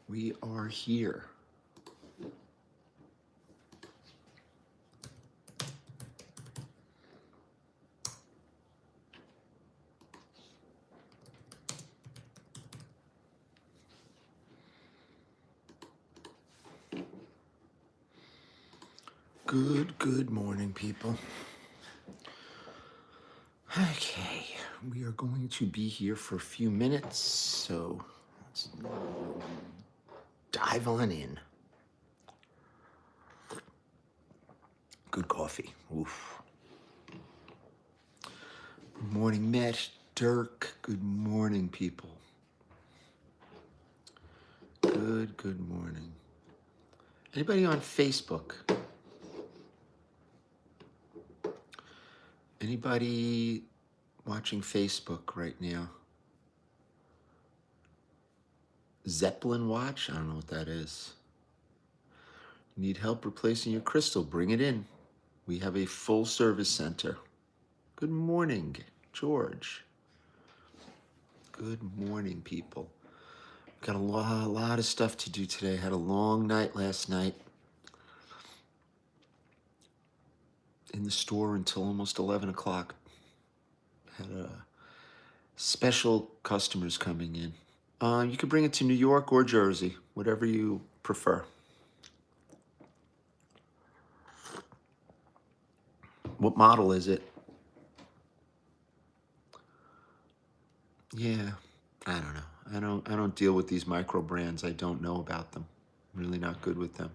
We are here. Good morning, people. Okay, we are going to be here for a few minutes, so let's dive on in. Good coffee. Oof. Good morning, Matt, Dirk. Good morning, people. Good morning. Anybody on Facebook? Anybody watching Facebook right now? Zeppelin watch? I don't know what that is. Need help replacing your crystal? Bring it in. We have a full service center. Good morning, George. Good morning, people. Got a lot of stuff to do today. Had a long night last night. In the store until almost 11 o'clock. Had special customers coming in. You could bring it to New York or Jersey, whatever you prefer. What model is it? Yeah, I don't know. I don't deal with these micro brands. I don't know about them. I'm really not good with them.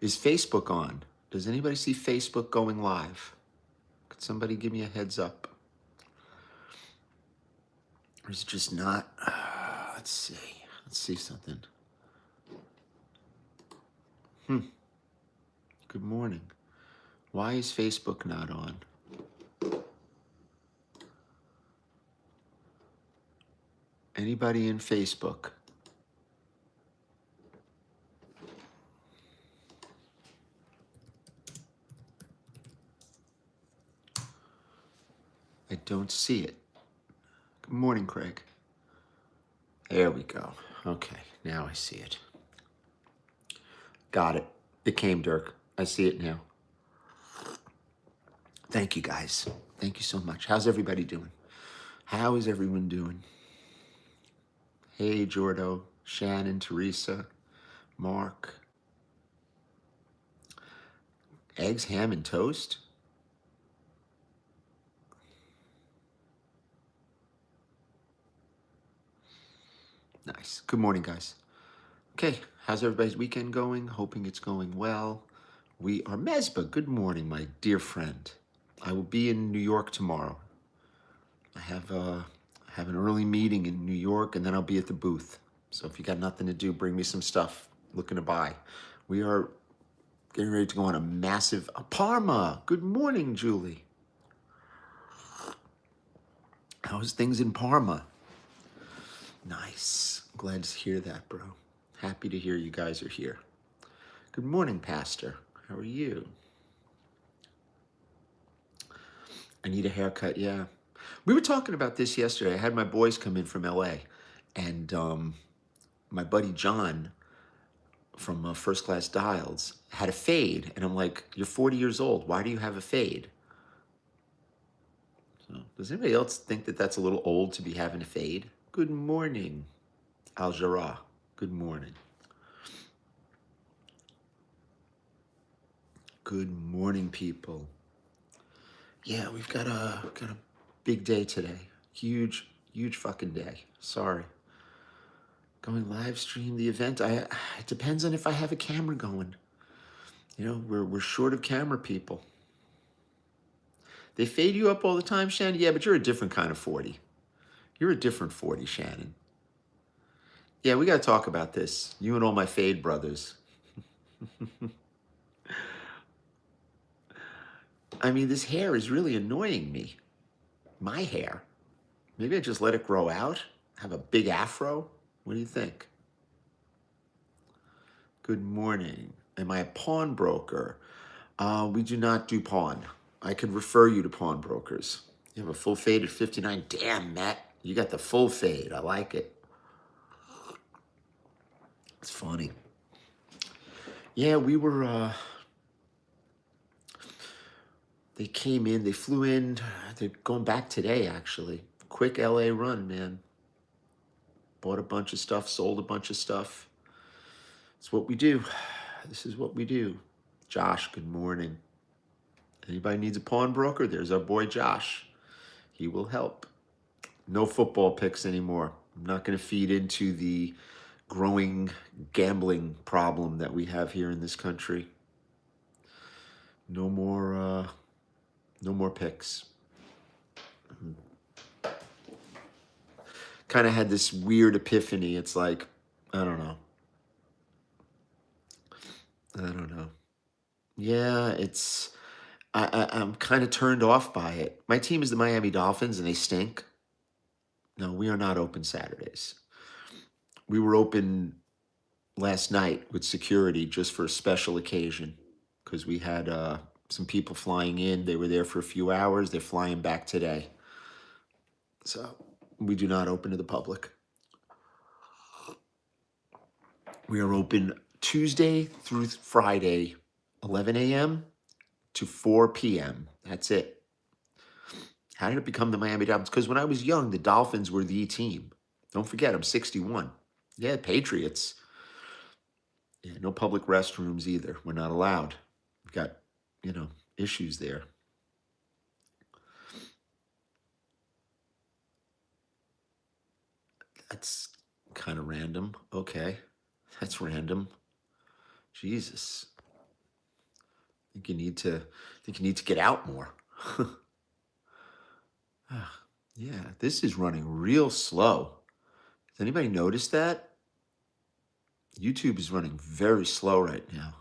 Is Facebook on? Does anybody see Facebook going live? Could somebody give me a heads up? Or is it just not? Let's see. Let's see something. Good morning. Why is Facebook not on? Anybody in Facebook? I don't see it. Good morning, Craig. There we go. Okay, now I see it. Got it. It came, Dirk. I see it now. Thank you, guys. Thank you so much. How's everybody doing? How is everyone doing? Hey, Jordo, Shannon, Teresa, Mark. Eggs, ham, and toast? Nice. Good morning, guys. Okay, how's everybody's weekend going? Hoping it's going well. We are Mesba. Good morning, my dear friend. I will be in New York tomorrow. I have an early meeting in New York, and then I'll be at the booth. So if you got nothing to do, bring me some stuff. Looking to buy. We are getting ready to go on a massive Parma. Good morning, Julie. How's things in Parma? Nice. Glad to hear that, bro. Happy to hear you guys are here. Good morning, Pastor. How are you? I need a haircut, yeah. We were talking about this yesterday. I had my boys come in from LA, and my buddy John from First Class Dials had a fade, and I'm like, you're 40 years old. Why do you have a fade? So, does anybody else think that that's a little old to be having a fade? Good morning, Al Jarrah. Good morning. Good morning, people. Yeah, we've got a big day today. Huge fucking day. Sorry. Going live stream the event. It depends on if I have a camera going. You know, we're short of camera people. They fade you up all the time, Shannon? Yeah, but you're a different kind of 40. You're a different 40, Shannon. Yeah, we got to talk about this. You and all my fade brothers. I mean, this hair is really annoying me. My hair. Maybe I just let it grow out? Have a big afro? What do you think? Good morning. Am I a pawnbroker? We do not do pawn. I could refer you to pawnbrokers. You have a full fade at 59. Damn, Matt, you got the full fade. I like it. It's funny. Yeah, we were, they came in, they flew in, they're going back today, actually. Quick LA run, man. Bought a bunch of stuff, sold a bunch of stuff. It's what we do. This is what we do. Josh, good morning. Anybody needs a pawnbroker? There's our boy Josh. He will help. No football picks anymore. I'm not going to feed into the growing gambling problem that we have here in this country. No more picks. Kind of had this weird epiphany. It's like, I don't know. Yeah, I'm kind of turned off by it. My team is the Miami Dolphins and they stink. No, we are not open Saturdays. We were open last night with security just for a special occasion because we had some people flying in. They were there for a few hours. They're flying back today. So we do not open to the public. We are open Tuesday through Friday, 11 a.m. to 4 p.m. That's it. How did it become the Miami Dolphins? Because when I was young, the Dolphins were the team. Don't forget, I'm 61. Yeah, Patriots. Yeah, no public restrooms either. We're not allowed. We've got, issues there. That's kind of random. Okay. That's random. Jesus. I think you need to get out more. Yeah, this is running real slow. Has anybody noticed that? YouTube is running very slow right now.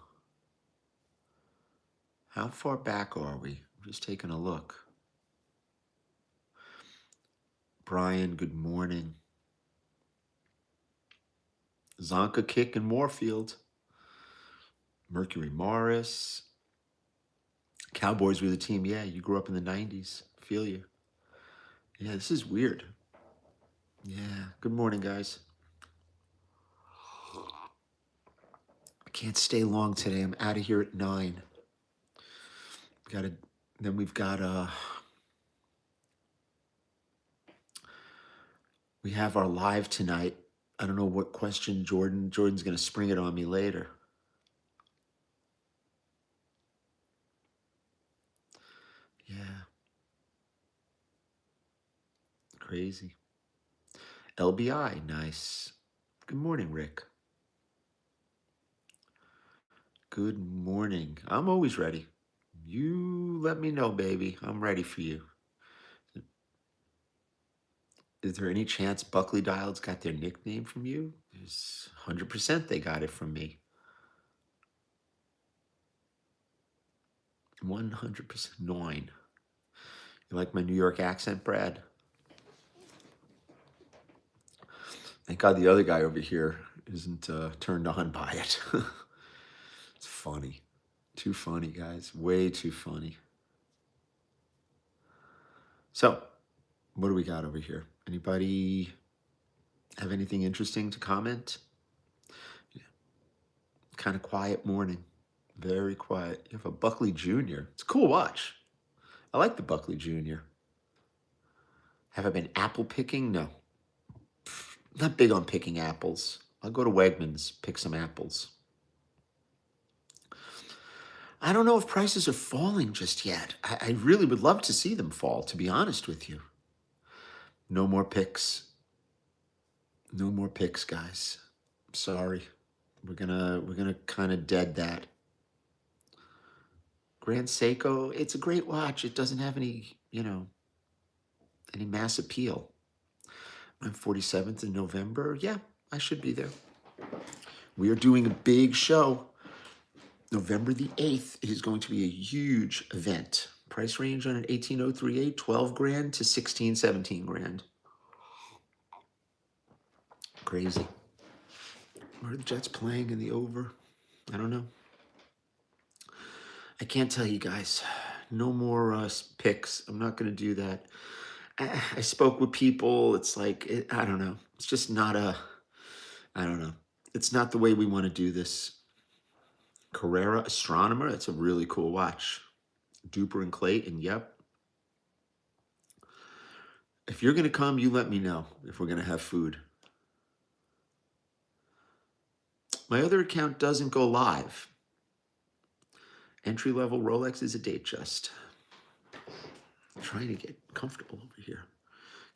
How far back are we? I'm just taking a look. Brian, good morning. Zonka Kick and Moorfield. Mercury Morris. Cowboys were the team. Yeah, you grew up in the 90s. Feel you. Yeah, this is weird. Yeah, good morning, guys. I can't stay long today. I'm out of here at 9. We have our live tonight. I don't know what question Jordan's going to spring it on me later. Yeah. Crazy. LBI, nice. Good morning, Rick. Good morning. I'm always ready. You let me know, baby. I'm ready for you. Is there any chance Buckley Dials got their nickname from you? There's 100% they got it from me. 100%. 9. You like my New York accent, Brad? Thank God the other guy over here isn't turned on by it. It's funny. Too funny, guys. Way too funny. So, what do we got over here? Anybody have anything interesting to comment? Yeah. Kind of quiet morning. Very quiet. You have a Buckley Jr. It's a cool watch. I like the Buckley Jr. Have I been apple picking? No. Not big on picking apples. I'll go to Wegmans, pick some apples. I don't know if prices are falling just yet. I really would love to see them fall, to be honest with you. No more picks. No more picks, guys. Sorry. We're gonna kind of dead that. Grand Seiko, it's a great watch. It doesn't have any mass appeal. I'm 47th in November. Yeah, I should be there. We are doing a big show. November the 8th, it is going to be a huge event. Price range on an 18038, 12 grand to 16, 17 grand. Crazy. Are the Jets playing in the over? I don't know. I can't tell you guys. No more picks. I'm not going to do that. I spoke with people. It's like, I don't know. It's just not I don't know. It's not the way we want to do this. Carrera Astronomer, that's a really cool watch. Duper and Clayton, yep. If you're going to come, you let me know if we're going to have food. My other account doesn't go live. Entry level Rolex is a date just. I'm trying to get comfortable over here.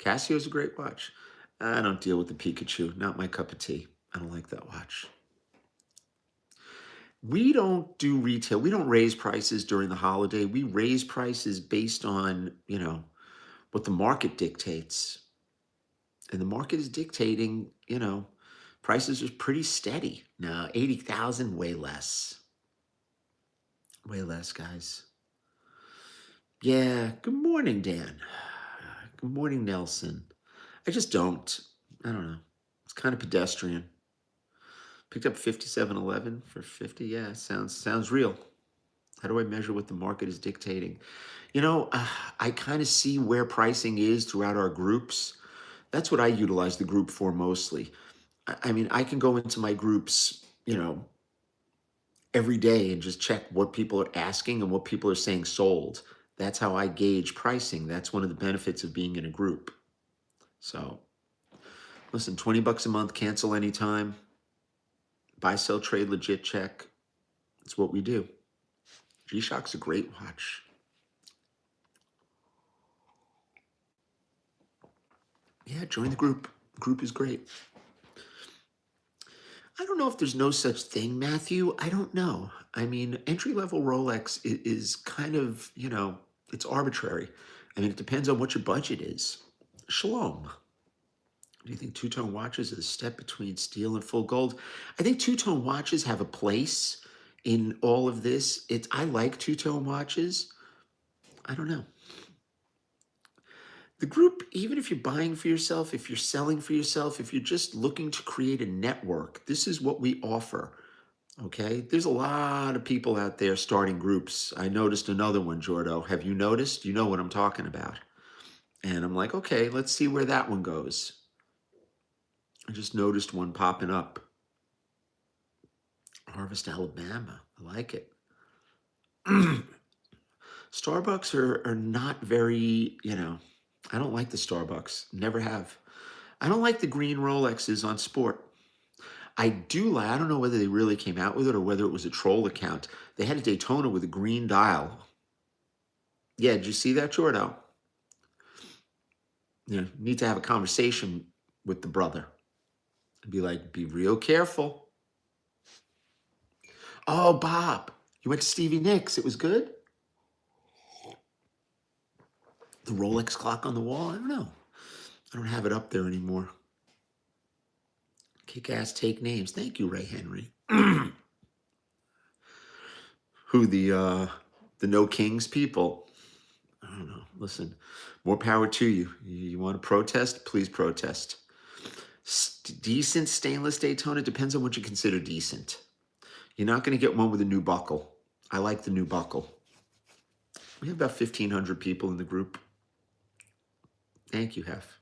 Casio's a great watch. I don't deal with the Pikachu. Not my cup of tea. I don't like that watch. We don't do retail. We don't raise prices during the holiday. We raise prices based on, what the market dictates. And the market is dictating, prices are pretty steady. Now, 80,000, way less. Way less, guys. Yeah, good morning, Dan. Good morning, Nelson. I just don't. I don't know. It's kind of pedestrian. Picked up 5711 for 50. Yeah, sounds real. How do I measure what the market is dictating? I kind of see where pricing is throughout our groups. That's what I utilize the group for mostly. I mean, I can go into my groups, every day and just check what people are asking and what people are saying sold. That's how I gauge pricing. That's one of the benefits of being in a group. So, listen, 20 bucks a month, cancel anytime. Buy, sell, trade, legit check. It's what we do. G-Shock's a great watch. Yeah, join the group. The group is great. I don't know if there's no such thing, Matthew. I don't know. I mean, entry-level Rolex is kind of, it's arbitrary. I mean, it depends on what your budget is. Shalom. Do you think two-tone watches is a step between steel and full gold? I think two-tone watches have a place in all of this. I like two-tone watches. I don't know. The group, even if you're buying for yourself, if you're selling for yourself, if you're just looking to create a network, this is what we offer. Okay? There's a lot of people out there starting groups. I noticed another one, Jordo. Have you noticed? You know what I'm talking about. And I'm like, okay, let's see where that one goes. I just noticed one popping up. Harvest, Alabama. I like it. Starbucks are not very, I don't like the Starbucks. Never have. I don't like the green Rolexes on sport. I don't know whether they really came out with it or whether it was a troll account. They had a Daytona with a green dial. Yeah, did you see that, Jordo? Need to have a conversation with the brother. And be like, be real careful. Oh, Bob, you went to Stevie Nicks. It was good? The Rolex clock on the wall? I don't know. I don't have it up there anymore. Kick ass, take names. Thank you, Ray Henry. Who the No Kings people? I don't know. Listen, more power to you. You want to protest? Please protest. Decent stainless Daytona depends on what you consider decent. You're not going to get one with a new buckle. I like the new buckle. We have about 1,500 people in the group. Thank you, Hef.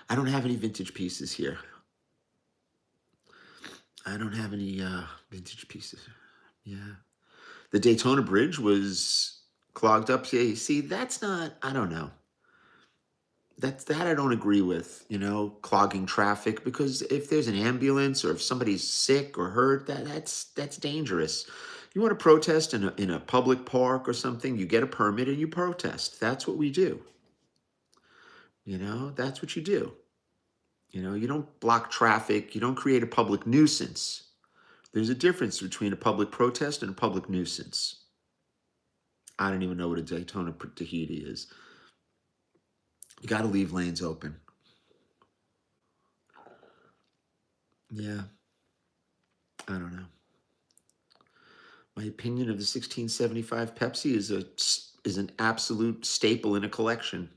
I don't have any vintage pieces here. I don't have any vintage pieces. Yeah. The Daytona Bridge was clogged up. Yeah, see, that's not, I don't know. That I don't agree with, clogging traffic, because if there's an ambulance or if somebody's sick or hurt, that's dangerous. You want to protest in a public park or something, you get a permit and you protest. That's what we do. That's what you do. You don't block traffic. You don't create a public nuisance. There's a difference between a public protest and a public nuisance. I don't even know what a Daytona Tahiti is. You got to leave lanes open. Yeah. I don't know. My opinion of the 1675 Pepsi is an absolute staple in a collection.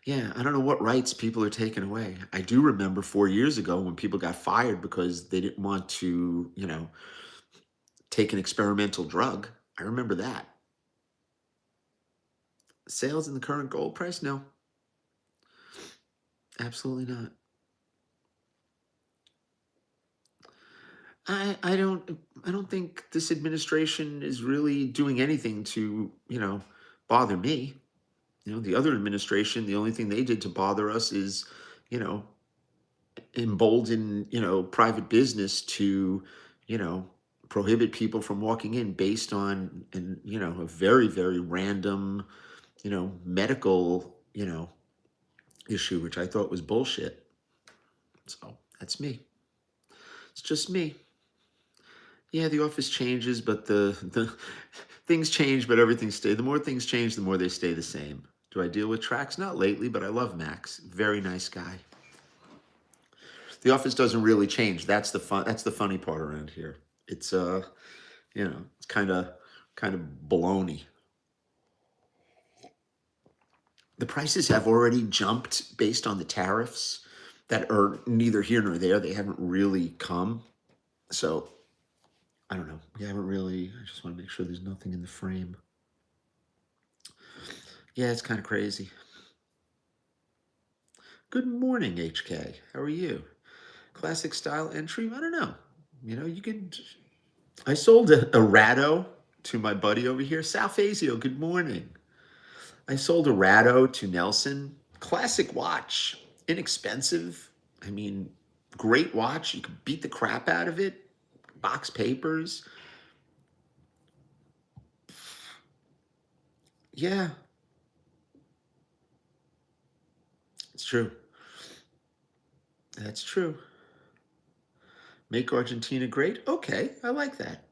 Yeah, I don't know what rights people are taking away. I do remember 4 years ago when people got fired because they didn't want to, take an experimental drug. I remember that. Sales in the current gold price? No. Absolutely not. I don't think this administration is really doing anything to, bother me. The other administration, the only thing they did to bother us is, you know, embolden, private business to, you know, prohibit people from walking in based on a very, very random, medical, issue, which I thought was bullshit. So that's me. It's just me. Yeah, the office changes, but the things change, but everything stays. The more things change, the more they stay the same. Do I deal with Trax? Not lately, but I love Max. Very nice guy. The office doesn't really change. That's the fun. That's the funny part around here. It's it's kind of baloney. The prices have already jumped based on the tariffs that are neither here nor there. They haven't really come. So I don't know. We haven't really. I just want to make sure there's nothing in the frame. Yeah, it's kind of crazy. Good morning, HK. How are you? Classic style entry? I don't know. You could. I sold a Rado to my buddy over here, Sal Fazio. Good morning. I sold a Rado to Nelson. Classic watch, inexpensive. I mean, great watch. You could beat the crap out of it. Box papers. Yeah, it's true. That's true. Make Argentina great? Okay, I like that.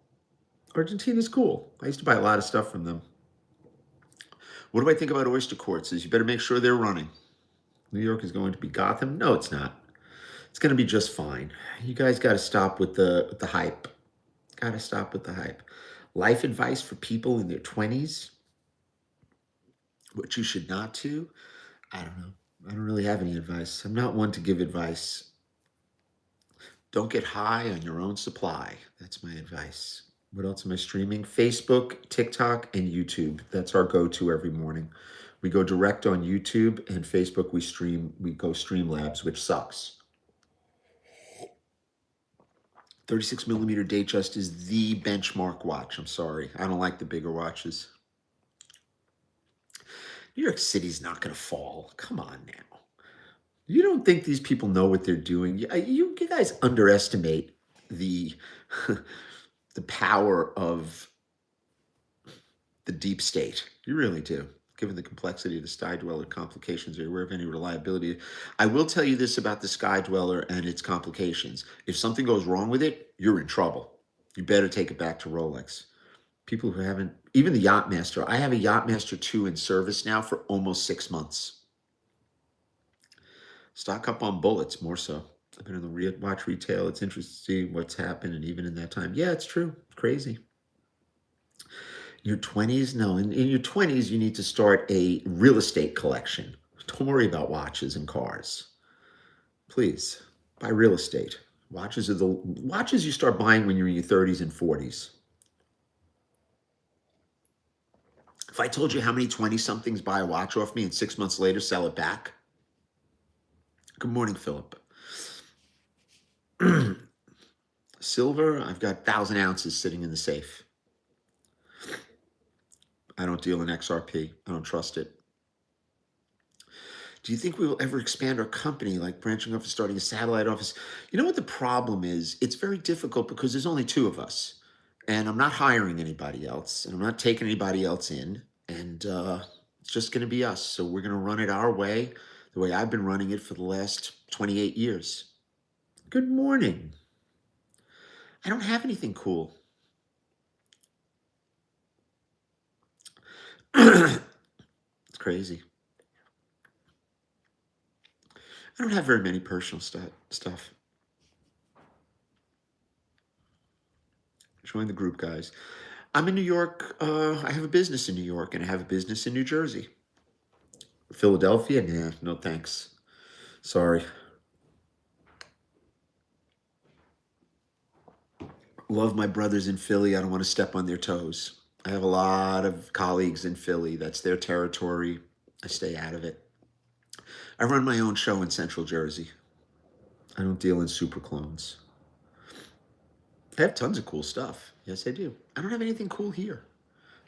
Argentina's cool. I used to buy a lot of stuff from them. What do I think about oyster quartzes? You better make sure they're running. New York is going to be Gotham? No, it's not. It's going to be just fine. You guys got to stop with the hype. Got to stop with the hype. Life advice for people in their 20s? What you should not do? I don't know. I don't really have any advice. I'm not one to give advice. Don't get high on your own supply. That's my advice. What else am I streaming? Facebook, TikTok, and YouTube. That's our go-to every morning. We go direct on YouTube, and Facebook we go Streamlabs, which sucks. 36 millimeter Datejust is the benchmark watch. I'm sorry. I don't like the bigger watches. New York City's not going to fall. Come on now. You don't think these people know what they're doing? You guys underestimate the the power of the deep state. You really do. Given the complexity of the Sky Dweller complications, are you aware of any reliability? I will tell you this about the Sky Dweller and its complications. If something goes wrong with it, you're in trouble. You better take it back to Rolex. People who haven't, even the Yachtmaster, I have a Yachtmaster 2 in service now for almost 6 months. Stock up on bullets, more so. I've been in the watch retail. It's interesting to see what's happened, and even in that time. Yeah, it's true. It's crazy. Your 20s? No, in your 20s, you need to start a real estate collection. Don't worry about watches and cars. Please, buy real estate. Watches are the watches you start buying when you're in your 30s and 40s. If I told you how many 20 somethings buy a watch off me and 6 months later sell it back. Good morning, Philip. Silver, I've got 1,000 ounces sitting in the safe. I don't deal in XRP. I don't trust it. Do you think we will ever expand our company, like branching off and starting a satellite office? You know what the problem is? It's very difficult because there's only two of us, and I'm not hiring anybody else, and I'm not taking anybody else in, and it's just going to be us. So we're going to run it our way, the way I've been running it for the last 28 years. Good morning. I don't have anything cool. It's crazy. I don't have very many personal stuff. Join the group, guys. I'm in New York. I have a business in New York, and I have a business in New Jersey. Philadelphia? Nah, no thanks. Sorry. Love my brothers in Philly. I don't want to step on their toes. I have a lot of colleagues in Philly. That's their territory. I stay out of it. I run my own show in Central Jersey. I don't deal in super clones. I have tons of cool stuff. Yes, I do. I don't have anything cool here.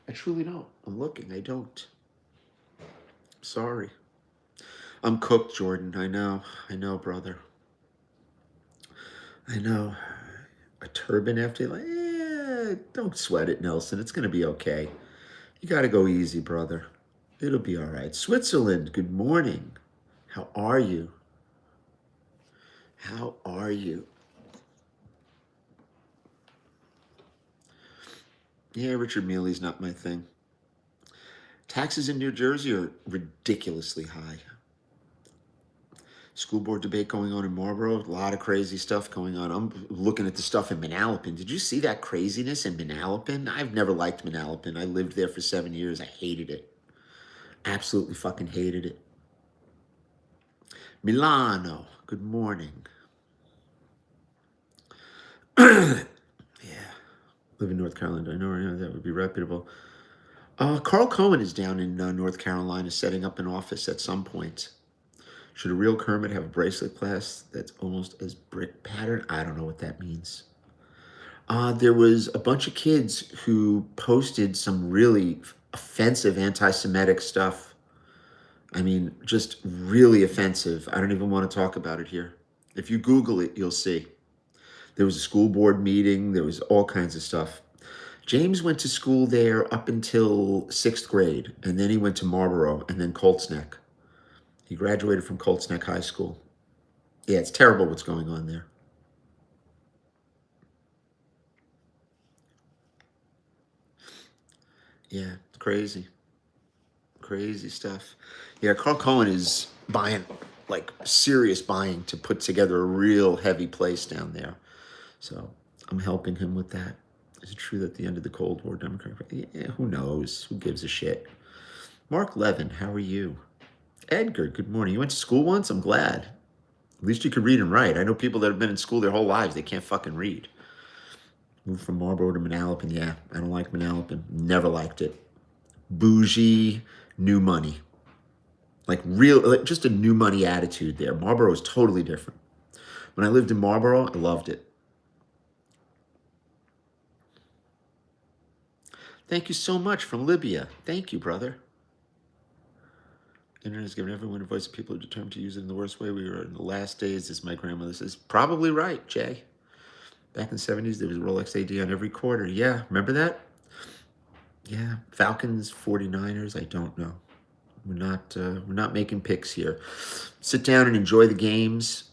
I truly don't. I'm looking. I don't. Sorry. I'm cooked, Jordan. I know. I know, brother. I know. A turban after, like, don't sweat it, Nelson. It's going to be okay. You got to go easy, brother. It'll be all right. Switzerland, good morning. How are you? How are you? Yeah, Richard Mealy's not my thing. Taxes in New Jersey are ridiculously high. School board debate going on in Marlboro. A lot of crazy stuff going on. I'm looking at the stuff in Manalapan. Did you see that craziness in Manalapan? I've never liked Manalapan. I lived there for 7 years. I hated it. Absolutely fucking hated it. Milano, good morning. Yeah, live in North Carolina. I know right now that would be reputable. Carl Cohen is down in North Carolina setting up an office at some point. Should a real Kermit have a bracelet clasp that's almost as brick pattern? I don't know what that means. There was a bunch of kids who posted some really offensive anti-Semitic stuff. I mean, just really offensive. I don't even want to talk about it here. If you Google it, you'll see. There was a school board meeting. There was all kinds of stuff. James went to school there up until 6th grade, and then he went to Marlboro and then Colts Neck. He graduated from Colts Neck High School. Yeah, it's terrible what's going on there. Yeah, it's crazy. Crazy stuff. Yeah, Carl Cohen is buying, like, serious buying to put together a real heavy place down there. So I'm helping him with that. Is it true that at the end of the Cold War, Democrat? Yeah, who knows? Who gives a shit? Mark Levin, how are you? Edgar, good morning. You went to school once? I'm glad. At least you could read and write. I know people that have been in school their whole lives, they can't fucking read. Moved from Marlboro to Manalapan. Yeah, I don't like Manalapan. Never liked it. Bougie, new money. Like real, like just a new money attitude there. Marlboro is totally different. When I lived in Marlboro, I loved it. Thank you so much from Libya. Thank you, brother. Internet has given everyone a voice of people who are determined to use it in the worst way. We were in the last days, as my grandmother says. Probably right, Jay. Back in the 70s, there was a Rolex AD on every quarter. Yeah, remember that? Yeah, Falcons, 49ers, I don't know. We're not making picks here. Sit down and enjoy the games.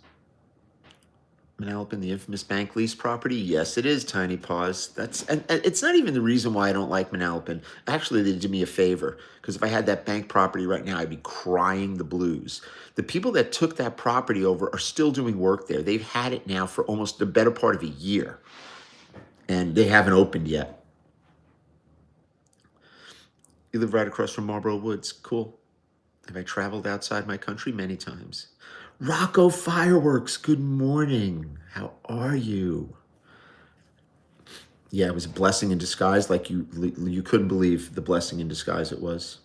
Manalapan, the infamous bank lease property. Yes, it is, Tiny Paws. And it's not even the reason why I don't like Manalapan. Actually, they did me a favor, because if I had that bank property right now, I'd be crying the blues. The people that took that property over are still doing work there. They've had it now for almost the better part of a year, and they haven't opened yet. You live right across from Marlboro Woods. Cool. Have I traveled outside my country? Many times. Rocco Fireworks, good morning. How are you? Yeah, it was a blessing in disguise, like you couldn't believe the blessing in disguise it was.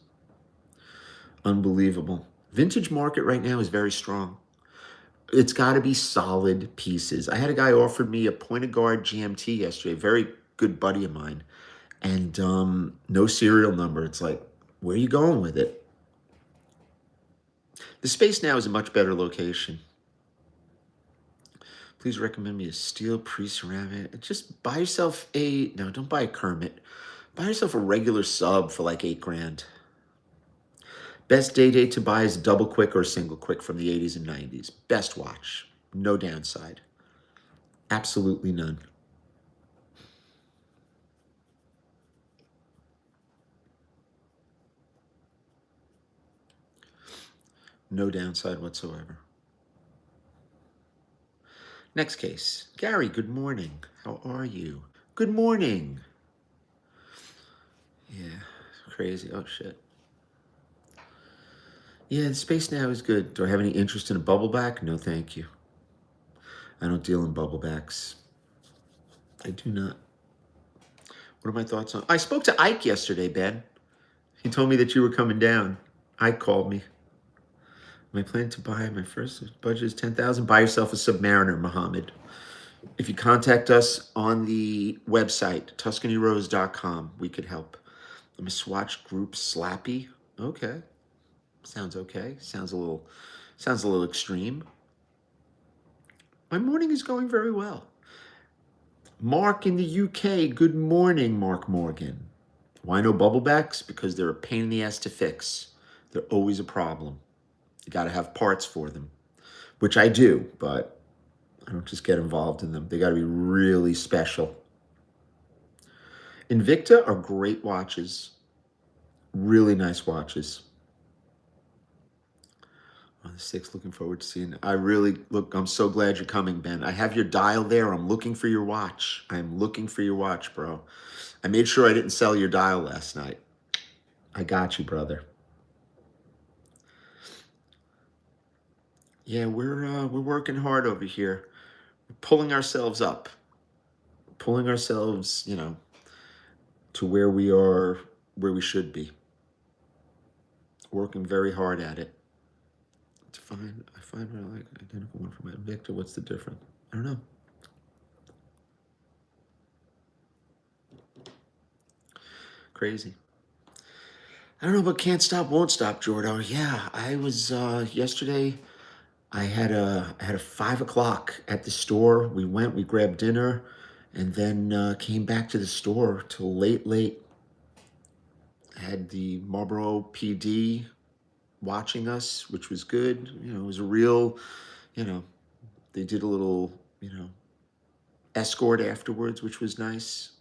Unbelievable. Vintage market right now is very strong. It's got to be solid pieces. I had a guy offered me a point of guard GMT yesterday, a very good buddy of mine, and no serial number. It's like, where are you going with it? The space now is a much better location. Please recommend me a steel pre-ceramic. Just buy yourself no, don't buy a Kermit. Buy yourself a regular sub for like $8,000. Best day to buy is double quick or single quick from the 80s and 90s. Best watch. No downside. Absolutely none. No downside whatsoever. Next case. Gary, good morning. How are you? Good morning. Yeah, crazy. Oh, shit. Yeah, the space now is good. Do I have any interest in a bubble back? No, thank you. I don't deal in bubble backs. I do not. What are my thoughts on? I spoke to Ike yesterday, Ben. He told me that you were coming down. Ike called me. I planning to buy my first budget is 10,000. Buy yourself a Submariner, Muhammad. If you contact us on the website, TuscanyRose.com, we could help. I'm a Swatch Group Slappy. Okay. Sounds okay. Sounds a little extreme. My morning is going very well. Mark in the UK, good morning, Mark Morgan. Why no bubblebacks? Because they're a pain in the ass to fix. They're always a problem. You got to have parts for them, which I do, but I don't just get involved in them. They got to be really special. Invicta are great watches. Really nice watches. On the 6th, looking forward to seeing. I'm so glad you're coming, Ben. I have your dial there. I'm looking for your watch. I'm looking for your watch, bro. I made sure I didn't sell your dial last night. I got you, brother. Yeah, we're working hard over here. We're pulling ourselves up. Pulling ourselves, to where we are, where we should be. Working very hard at it. I find what I like, identical one from my Invicta. What's the difference? I don't know. Crazy. I don't know, but can't stop, won't stop, Jordo. Yeah, I was yesterday. I had a 5 o'clock at the store. We grabbed dinner, and then came back to the store till late. I had the Marlboro PD watching us, which was good. It was a real, they did a little, escort afterwards, which was nice.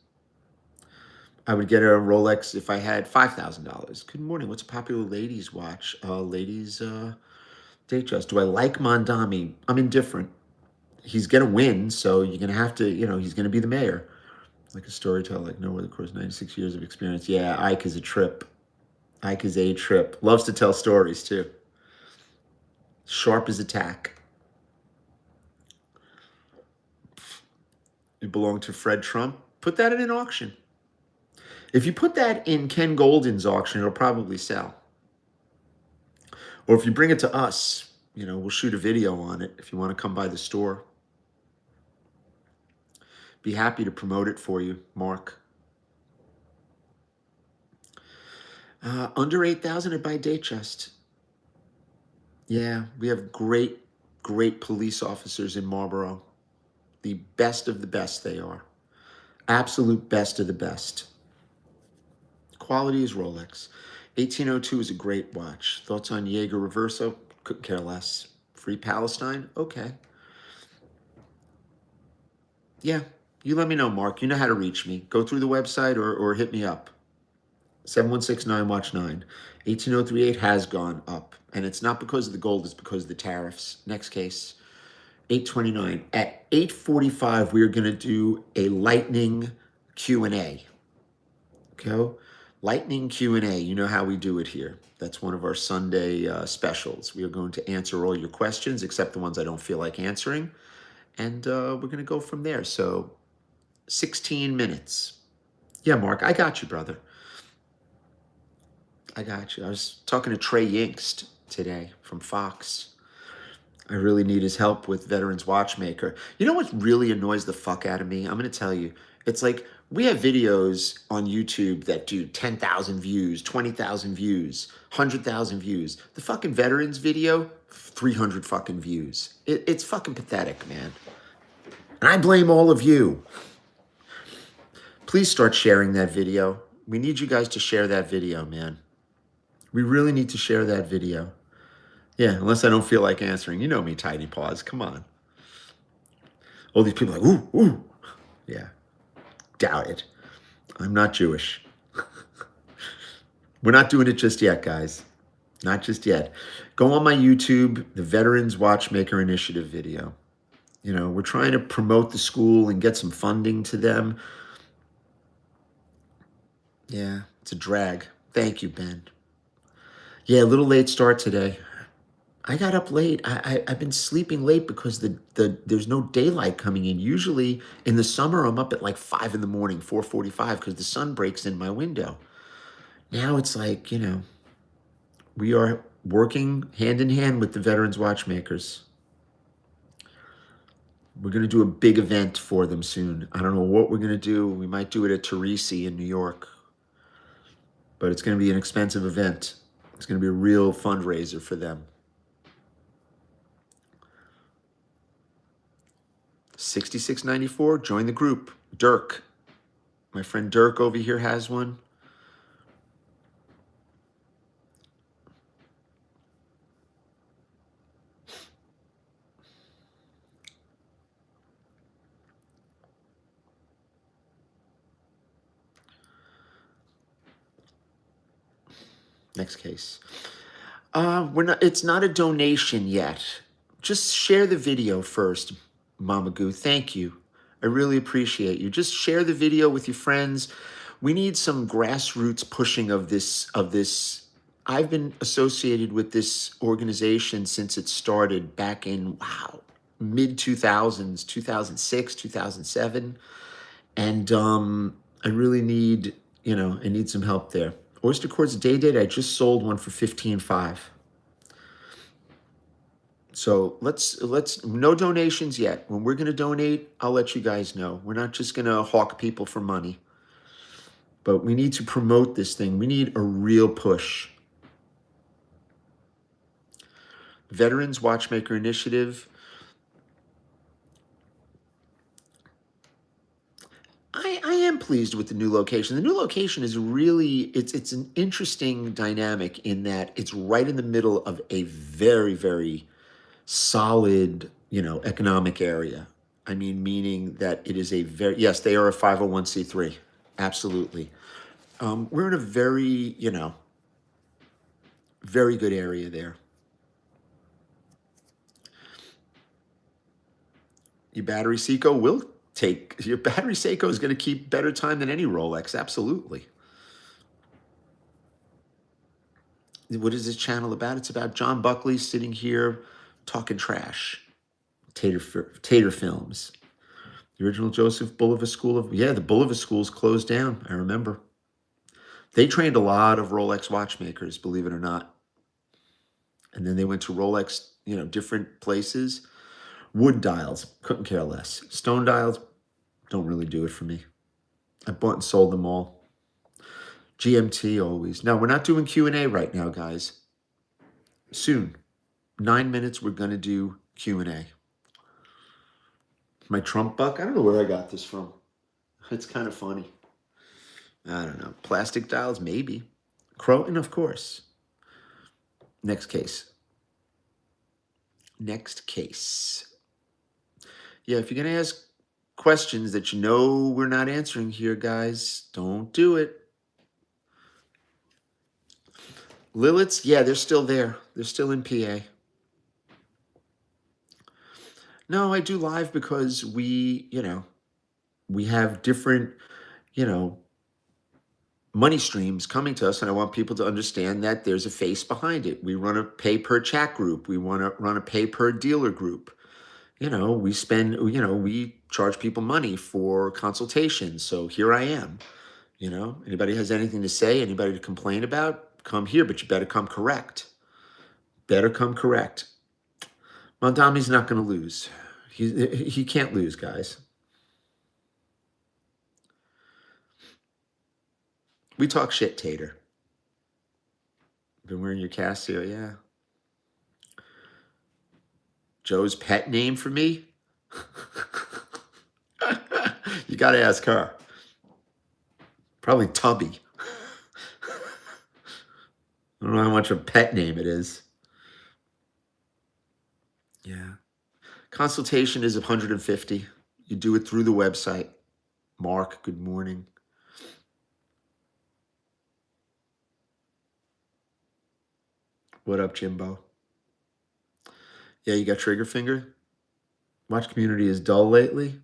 I would get a Rolex if I had $5,000. Good morning. What's a popular ladies' watch? Ladies' Datejust. Do I like Mondami? I'm indifferent. He's gonna win, so you're gonna have to. He's gonna be the mayor. Like a storyteller, like no other course. 96 years of experience. Yeah, Ike is a trip. Ike is a trip. Loves to tell stories too. Sharp as a tack. You belong to Fred Trump. Put that in an auction. If you put that in Ken Golden's auction, it'll probably sell. Or if you bring it to us, we'll shoot a video on it if you want to come by the store. Be happy to promote it for you, Mark. Under 8,000, I buy Datejust. Yeah, we have great police officers in Marlboro. The best of the best they are. Absolute best of the best. Quality is Rolex. 1802 is a great watch. Thoughts on Jaeger Reverso? Couldn't care less. Free Palestine? Okay. Yeah, you let me know, Mark. You know how to reach me. Go through the website or hit me up. 7169-WATCH-9. 18038 has gone up. And it's not because of the gold, it's because of the tariffs. Next case, 829. At 8:45, we are going to do a lightning Q&A. Okay? Lightning Q&A. You know how we do it here. That's one of our Sunday specials. We are going to answer all your questions, except the ones I don't feel like answering. And we're going to go from there. So 16 minutes. Yeah, Mark, I got you, brother. I got you. I was talking to Trey Yinkst today from Fox. I really need his help with Veterans Watchmaker. You know what really annoys the fuck out of me? I'm going to tell you. It's like we have videos on YouTube that do 10,000 views, 20,000 views, 100,000 views. The fucking Veterans video, 300 fucking views. It's fucking pathetic, man. And I blame all of you. Please start sharing that video. We need you guys to share that video, man. We really need to share that video. Yeah, unless I don't feel like answering. You know me, Tiny Paws. Come on. All these people are like, ooh. Yeah. Doubt it. I'm not Jewish. We're not doing it just yet, guys. Not just yet. Go on my YouTube, the Veterans Watchmaker Initiative video. We're trying to promote the school and get some funding to them. Yeah, it's a drag. Thank you, Ben. Yeah, a little late start today. I got up late. I've been sleeping late because there's no daylight coming in. Usually in the summer, I'm up at like 5 in the morning, 4:45, because the sun breaks in my window. Now it's like, we are working hand in hand with the Veterans Watchmakers. We're going to do a big event for them soon. I don't know what we're going to do. We might do it at Teresi in New York, but it's going to be an expensive event. It's going to be a real fundraiser for them. 6694, join the group. Dirk, my friend Dirk over here has one. Next case. It's not a donation yet. Just share the video first, Mama Goo. Thank you. I really appreciate you. Just share the video with your friends. We need some grassroots pushing of this. I've been associated with this organization since it started back in, wow, mid 2000s, 2006, 2007. And I really need, I need some help there. Oyster Quartz Day Date, I just sold one for $15.5. So let's no donations yet. When we're going to donate, I'll let you guys know. We're not just going to hawk people for money, but we need to promote this thing. We need a real push. Veterans Watchmaker Initiative. I am pleased with the new location. The new location is really, it's an interesting dynamic in that it's right in the middle of a very, very solid, economic area. I mean, meaning that it is yes, they are a 501c3. Absolutely. We're in a very, very good area there. Your battery Seiko your battery Seiko is going to keep better time than any Rolex. Absolutely. What is this channel about? It's about John Buckley sitting here talking trash. Tater Films. The original Joseph Bulliver School the Bulliver School's closed down. I remember. They trained a lot of Rolex watchmakers, believe it or not. And then they went to Rolex, different places. Wood dials, couldn't care less. Stone dials, don't really do it for me. I bought and sold them all. GMT always. No, we're not doing Q&A right now, guys. Soon. 9 minutes, we're going to do Q&A. My Trump buck, I don't know where I got this from. It's kind of funny. I don't know. Plastic dials, maybe. Croton, of course. Next case. Yeah, if you're going to ask questions that we're not answering here, guys, don't do it. Lilith's, yeah, they're still there. They're still in PA. No, I do live because we have different, money streams coming to us, and I want people to understand that there's a face behind it. We run a pay per chat group. We want to run a pay per dealer group. We charge people money for consultations. So here I am. Anybody has anything to say, anybody to complain about, come here, but you better come correct. Mondami's not going to lose. He can't lose, guys. We talk shit, Tater. Been wearing your Casio, yeah. Joe's pet name for me? You got to ask her. Probably Tubby. I don't know how much of a pet name it is. Yeah. Consultation is $150. You do it through the website. Mark, good morning. What up, Jimbo? Yeah, you got trigger finger? Watch community is dull lately?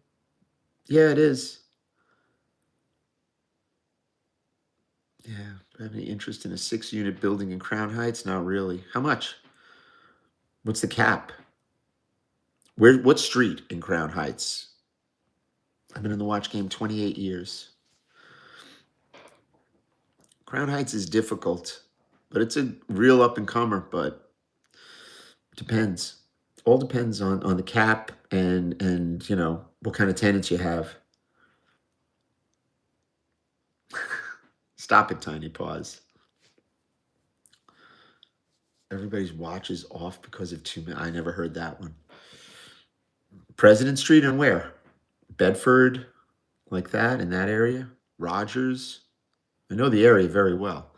Yeah, it is. Yeah. Do I have any interest in a 6-unit building in Crown Heights? Not really. How much? What's the cap? What street in Crown Heights? I've been in the watch game 28 years. Crown Heights is difficult. But it's a real up and comer, but depends. All depends on the cap and what kind of tenants you have. Stop it, Tiny Paws. Everybody's watch is off because of too many. I never heard that one. President Street and where? Bedford, like that, in that area? Rogers? I know the area very well.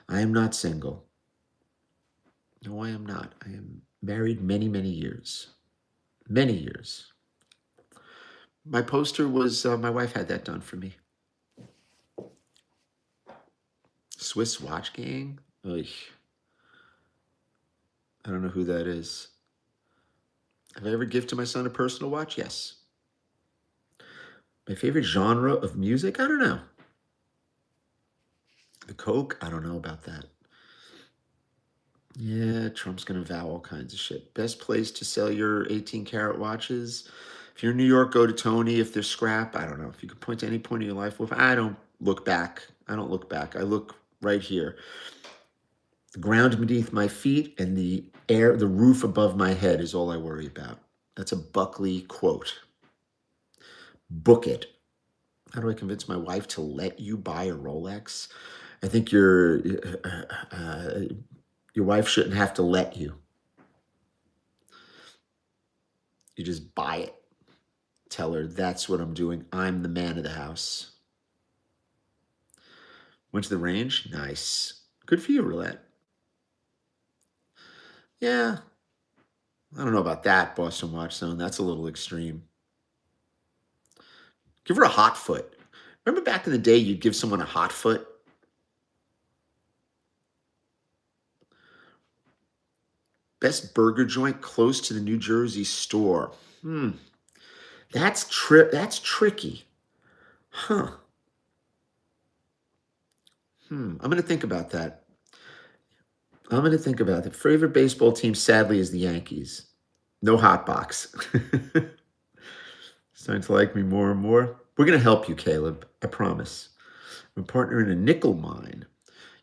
I am not single. No, I am not. I am married many, many years. Many years. My poster was, my wife had that done for me. Swiss Watch Gang? Ugh. I don't know who that is. Have I ever gifted my son a personal watch? Yes. My favorite genre of music? I don't know. The Coke? I don't know about that. Yeah, Trump's going to vow all kinds of shit. Best place to sell your 18 karat watches? If you're in New York, go to Tony. If there's scrap, I don't know. If you could point to any point in your life, well, I don't look back. I don't look back. I look right here. The ground beneath my feet and the air, the roof above my head is all I worry about. That's a Buckley quote. Book it. How do I convince my wife to let you buy a Rolex? I think your wife shouldn't have to let you. You just buy it. Tell her that's what I'm doing. I'm the man of the house. Went to the range? Nice. Good for you, Roulette. Yeah. I don't know about that, Boston Watch Zone. That's a little extreme. Give her a hot foot. Remember back in the day, you'd give someone a hot foot? Best burger joint close to the New Jersey store. That's tricky. Huh. I'm going to think about that. Favorite baseball team, sadly, is the Yankees. No hot box. Starting to like me more and more. We're going to help you, Caleb. I promise. I'm a partner in a nickel mine.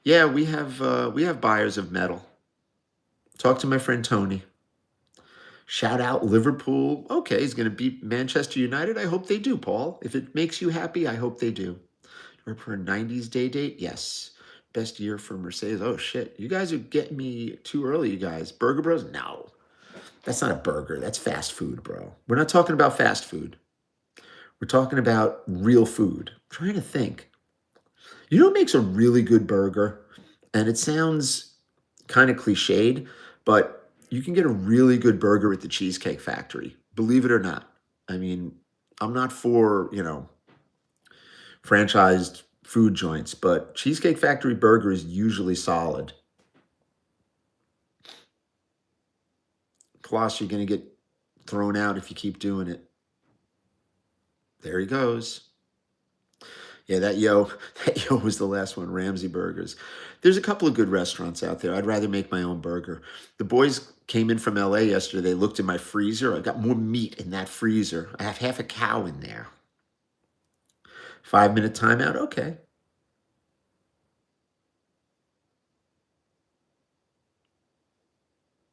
Yeah, we have buyers of metal. Talk to my friend Tony. Shout out Liverpool. Okay, he's going to beat Manchester United. I hope they do, Paul. If it makes you happy, I hope they do. For a 90s day date? Yes. Best year for Mercedes. Oh, shit. You guys are getting me too early, you guys. Burger Bros? No. That's not a burger. That's fast food, bro. We're not talking about fast food. We're talking about real food. I'm trying to think. You know what makes a really good burger? And it sounds kind of cliched, but you can get a really good burger at the Cheesecake Factory. Believe it or not. I mean, I'm not for, franchised food joints, but Cheesecake Factory burger is usually solid. Plus, you're going to get thrown out if you keep doing it. There he goes. Yeah, that yo was the last one, Ramsey Burgers. There's a couple of good restaurants out there. I'd rather make my own burger. The boys came in from LA yesterday. They looked in my freezer. I got more meat in that freezer. I have half a cow in there. 5-minute timeout? Okay.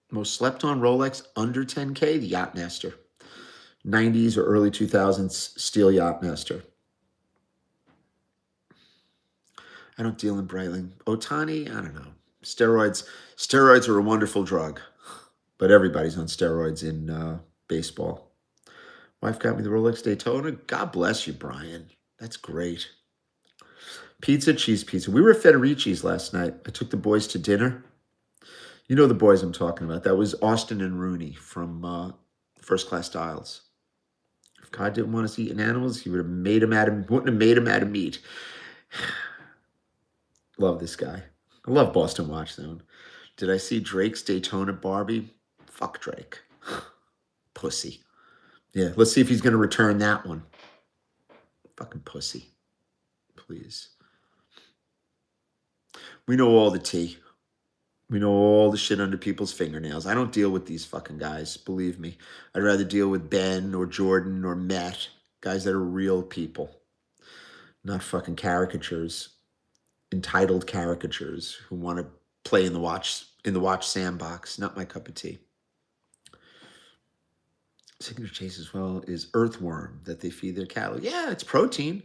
Most slept on Rolex under 10K, the Yachtmaster. 90s or early 2000s steel Yachtmaster. I don't deal in Breitling. Otani, I don't know. Steroids are a wonderful drug, but everybody's on steroids in baseball. Wife got me the Rolex Daytona. God bless you, Brian. That's great. Pizza, cheese pizza. We were at Federici's last night. I took the boys to dinner. You know the boys I'm talking about. That was Austin and Rooney from First Class Styles. If God didn't want us eating animals, he wouldn't have made them out of meat. Love this guy. I love Boston Watch Zone. Did I see Drake's Daytona Barbie? Fuck Drake. Pussy. Yeah, let's see if he's going to return that one. Fucking pussy. Please. We know all the tea. We know all the shit under people's fingernails. I don't deal with these fucking guys, believe me. I'd rather deal with Ben or Jordan or Matt, guys that are real people, not fucking caricatures, entitled caricatures who want to play in the watch sandbox. Not my cup of tea. Signature chase as well is earthworm that they feed their cattle. Yeah, it's protein.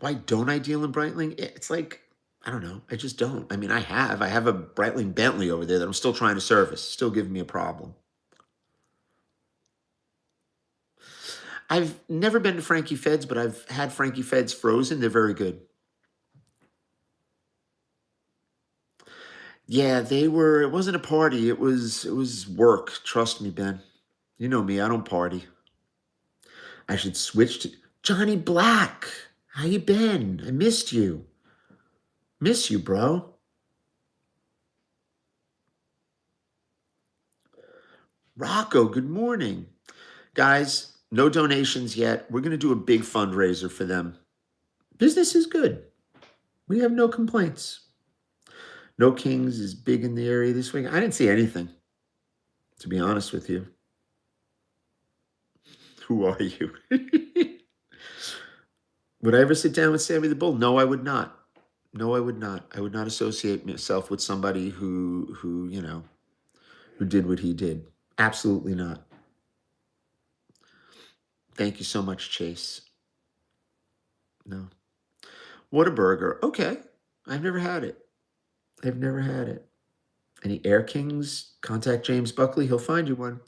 Why don't I deal in Breitling? It's like, I don't know. I just don't. I mean, I have a Breitling Bentley over there that I'm still trying to service. Still giving me a problem. I've never been to Frankie Fed's, but I've had Frankie Fed's frozen. They're very good. Yeah, it wasn't a party. It was work. Trust me, Ben. You know me. I don't party. I should switch to Johnny Black. How you been? I missed you. Miss you, bro. Rocco, good morning. Guys, no donations yet. We're going to do a big fundraiser for them. Business is good. We have no complaints. No Kings is big in the area this week. I didn't see anything, to be honest with you. Who are you? Would I ever sit down with Sammy the Bull? No, I would not. No, I would not. I would not associate myself with somebody who did what he did. Absolutely not. Thank you so much, Chase. No. Whataburger. Okay. I've never had it. I've never had it. Any Air Kings? Contact James Buckley. He'll find you one.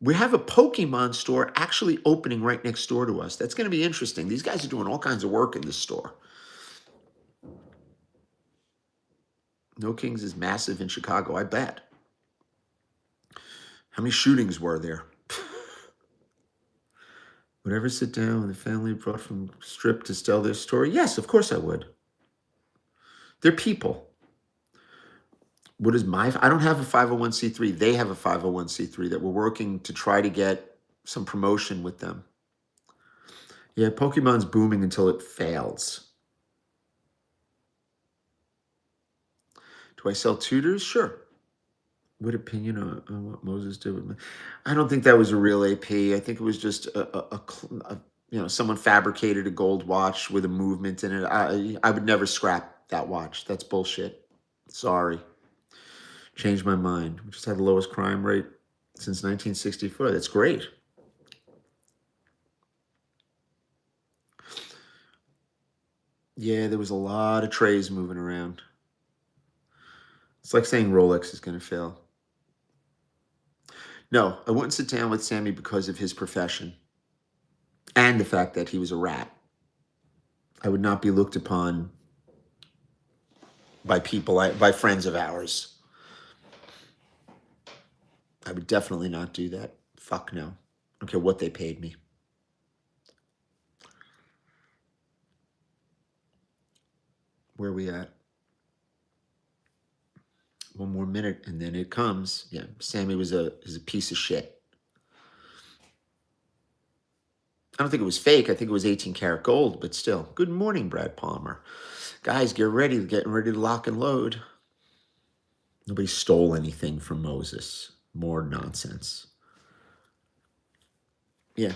We have a Pokemon store actually opening right next door to us. That's going to be interesting. These guys are doing all kinds of work in this store. No Kings is massive in Chicago, I bet. How many shootings were there? Would I ever sit down with a family brought from Strip to tell their story? Yes, of course I would. They're people. What is I don't have a 501c3. They have a 501c3 that we're working to try to get some promotion with them. Yeah, Pokemon's booming until it fails. Do I sell tutors? Sure. What opinion on what Moses did with me? I don't think that was a real AP. I think it was just someone fabricated a gold watch with a movement in it. I would never scrap that watch. That's bullshit. Sorry. Changed my mind. We just had the lowest crime rate since 1964. That's great. Yeah, there was a lot of trays moving around. It's like saying Rolex is going to fail. No, I wouldn't sit down with Sammy because of his profession and the fact that he was a rat. I would not be looked upon by by friends of ours. I would definitely not do that. Fuck no. I don't care what they paid me. Where are we at? One more minute and then it comes. Yeah, Sammy is a piece of shit. I don't think it was fake. I think it was 18 karat gold, but still. Good morning, Brad Palmer. Guys, get ready. Getting ready to lock and load. Nobody stole anything from Moses. More nonsense. Yeah.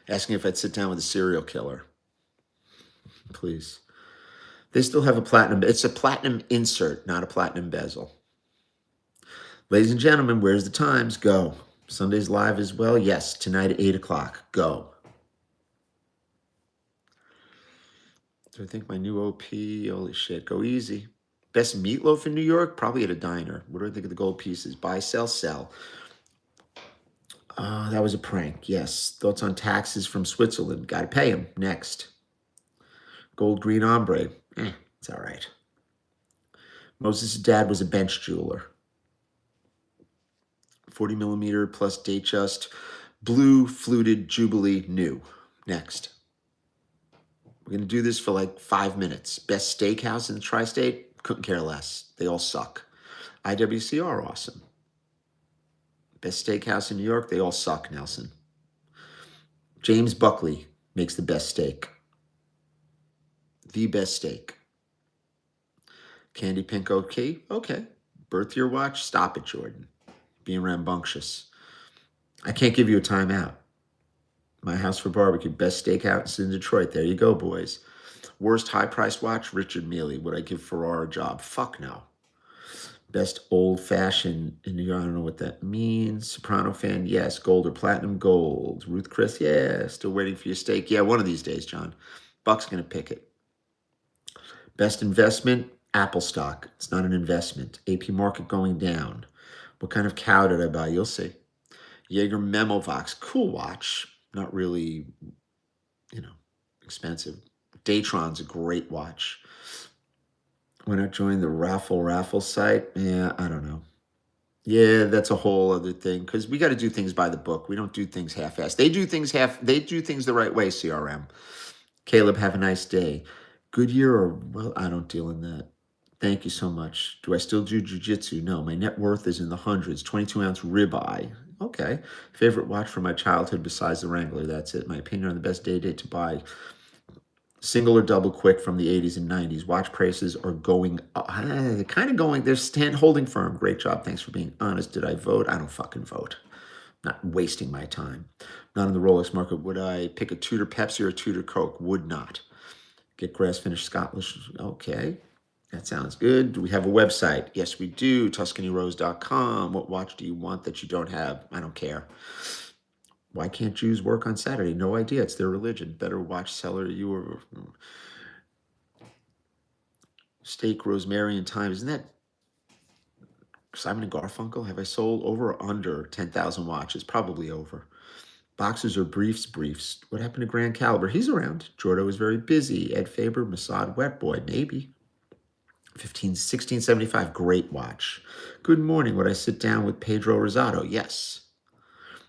Asking if I'd sit down with a serial killer. Please. They still have a platinum. It's a platinum insert, not a platinum bezel. Ladies and gentlemen, where's the times? Go. Sunday's live as well? Yes, tonight at 8 o'clock. Go. Do I think my new OP? Holy shit, go easy. Best meatloaf in New York? Probably at a diner. What do I think of the gold pieces? Buy, sell, sell. That was a prank. Yes. Thoughts on taxes from Switzerland? Got to pay them. Next. Gold green ombre. It's all right. Moses' dad was a bench jeweler. 40 millimeter plus Datejust. Blue fluted Jubilee new. Next. We're going to do this for like 5 minutes. Best steakhouse in the tri-state? Couldn't care less. They all suck. IWCR, awesome. Best steakhouse in New York? They all suck, Nelson. James Buckley makes the best steak. The best steak. Candy Pink OK? Okay. Birth year watch? Stop it, Jordan. Being rambunctious. I can't give you a timeout. My House for Barbecue. Best steakhouse in Detroit. There you go, boys. Worst high-priced watch? Richard Mealy. Would I give Farrar a job? Fuck no. Best old fashioned in New York. I don't know what that means. Soprano fan, yes. Gold or platinum gold. Ruth Chris, yeah. Still waiting for your steak. Yeah, one of these days, John. Buck's going to pick it. Best investment, Apple stock. It's not an investment. AP market going down. What kind of cow did I buy? You'll see. Jaeger Memovox, cool watch. Not really, expensive. Daytron's a great watch. Why not join the raffle site? Yeah, I don't know. Yeah, that's a whole other thing because we got to do things by the book. We don't do things half-assed. They do things the right way, CRM. Caleb, have a nice day. Good year or, well, I don't deal in that. Thank you so much. Do I still do jujitsu? No, my net worth is in the hundreds. 22-ounce ribeye. Okay. Favorite watch from my childhood besides the Wrangler. That's it. My opinion on the best day to buy. Single or double quick from the 80s and 90s. Watch prices are going up. They're kind of going, they're holding firm. Great job. Thanks for being honest. Did I vote? I don't fucking vote. Not wasting my time. Not in the Rolex market. Would I pick a Tudor Pepsi or a Tudor Coke? Would not. Get grass finished Scottish. Okay. That sounds good. Do we have a website? Yes, we do. TuscanyRose.com. What watch do you want that you don't have? I don't care. Why can't Jews work on Saturday? No idea. It's their religion. Better watch seller you or steak, rosemary, and thyme. Isn't that Simon and Garfunkel? Have I sold over or under 10,000 watches? Probably over. Boxers or briefs? What happened to Grand Caliber? He's around. Jordo is very busy. Ed Faber, Mossad, Wet Boy, maybe. 1675, great watch. Good morning. Would I sit down with Pedro Rosado? Yes.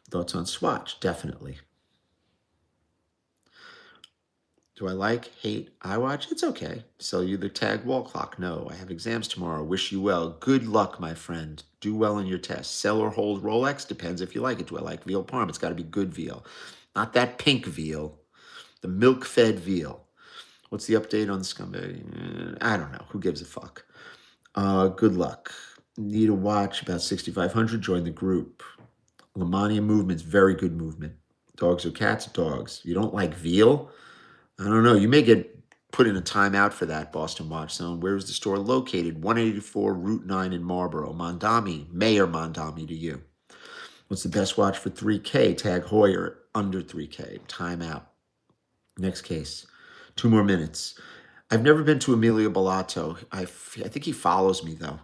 Thoughts on Swatch? Definitely. Do I like, hate, iWatch? It's okay. Sell you the tag wall clock? No. I have exams tomorrow. Wish you well. Good luck, my friend. Do well in your test. Sell or hold Rolex? Depends if you like it. Do I like veal parm? It's got to be good veal. Not that pink veal. The milk-fed veal. What's the update on the scumbag? I don't know. Who gives a fuck? Good luck. Need a watch about 6,500. Join the group. Lamania movement's very good movement. Dogs or cats? Dogs. You don't like veal? I don't know. You may get put in a timeout for that, Boston Watch Zone. Where is the store located? 184 Route 9 in Marlboro. Mondami. Mayor Mondami to you. What's the best watch for 3K? Tag Heuer. Under 3K. Timeout. Next case. 2 more minutes. I've never been to Emilio Bellato. I think he follows me, though.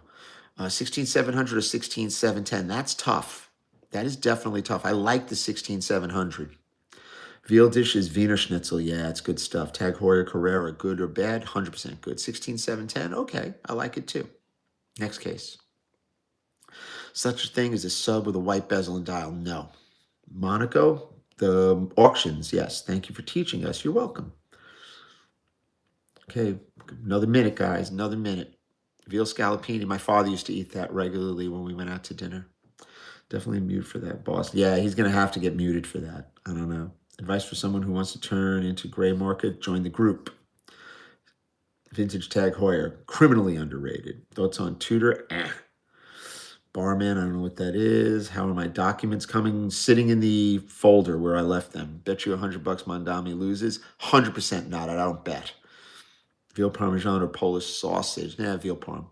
16,700 or 16,710. That's tough. That is definitely tough. I like the 16,700. Veal dishes, Wiener Schnitzel. Yeah, it's good stuff. Tag Heuer Carrera, good or bad? 100% good. 16,710. Okay, I like it too. Next case. Such a thing as a sub with a white bezel and dial? No. Monaco, the auctions. Yes, thank you for teaching us. You're welcome. Okay, another minute, guys. Another minute. Veal scallopini. My father used to eat that regularly when we went out to dinner. Definitely mute for that, boss. Yeah, he's going to have to get muted for that. I don't know. Advice for someone who wants to turn into gray market? Join the group. Vintage Tag Heuer. Criminally underrated. Thoughts on Tudor? Barman, I don't know what that is. How are my documents coming? Sitting in the folder where I left them. Bet you $100 Mondami loses. 100% not. I don't bet. Veal Parmesan or Polish sausage? Veal Parm.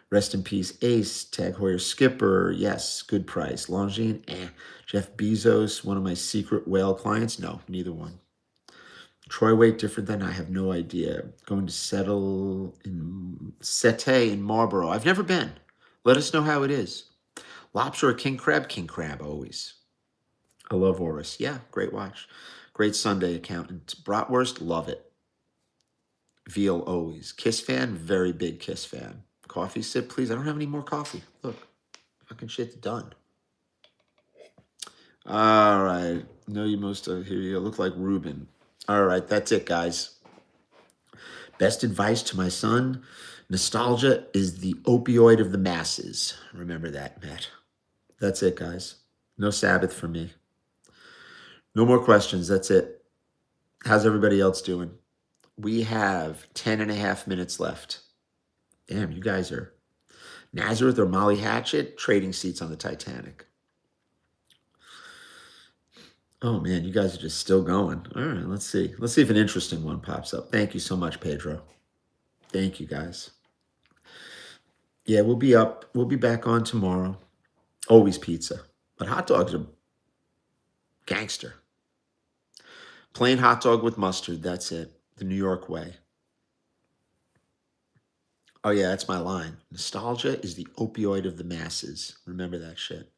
Rest in peace, Ace. Tag Heuer Skipper. Yes, good price. Longines? Jeff Bezos, one of my secret whale clients? No, neither one. Troy weight different than I have no idea. Going to settle in Sete in Marlboro. I've never been. Let us know how it is. Lobster or king crab? King crab always. I love Oris. Yeah, great watch. Great Sunday accountant. Bratwurst, love it. Veal always. Kiss fan, very big Kiss fan. Coffee sip, please. I don't have any more coffee. Look, fucking shit's done. All right. No, you most here. You look like Ruben. All right, that's it, guys. Best advice to my son: nostalgia is the opioid of the masses. Remember that, Matt. That's it, guys. No Sabbath for me. No more questions. That's it. How's everybody else doing? We have 10 and a half minutes left. Damn, you guys are Nazareth or Molly Hatchet trading seats on the Titanic. Oh man, you guys are just still going. All right, let's see. Let's see if an interesting one pops up. Thank you so much, Pedro. Thank you, guys. Yeah, we'll be up. We'll be back on tomorrow. Always pizza. But hot dogs are gangster. Plain hot dog with mustard. That's it. The New York way. Oh, yeah, that's my line. Nostalgia is the opioid of the masses. Remember that shit.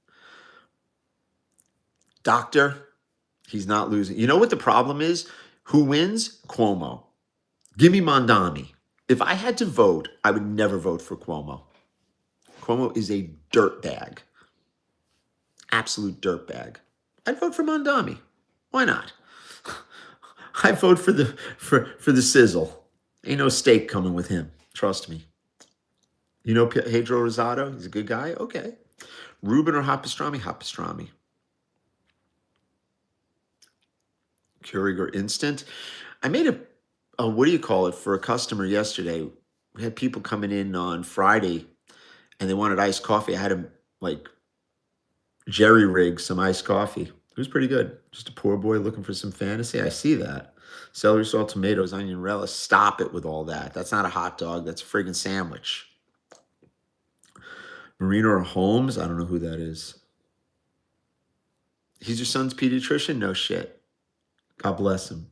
Doctor, he's not losing. You know what the problem is? Who wins? Cuomo. Give me Mondani. If I had to vote, I would never vote for Cuomo. Cuomo is a dirtbag. Absolute dirtbag. I'd vote for Mondami. Why not? I vote for the sizzle. Ain't no steak coming with him. Trust me. You know Pedro Rosado? He's a good guy. Okay. Ruben or hot pastrami? Hot pastrami. Keurig or instant? I made a what do you call it for a customer yesterday. We had people coming in on Friday and they wanted iced coffee. I had them like jerry rig some iced coffee. It was pretty good. Just a poor boy looking for some fantasy. I see that. Celery salt, tomatoes, onion relish. Stop it with all that. That's not a hot dog. That's a friggin' sandwich. Marina or Holmes? I don't know who that is. He's your son's pediatrician? No shit. God bless him.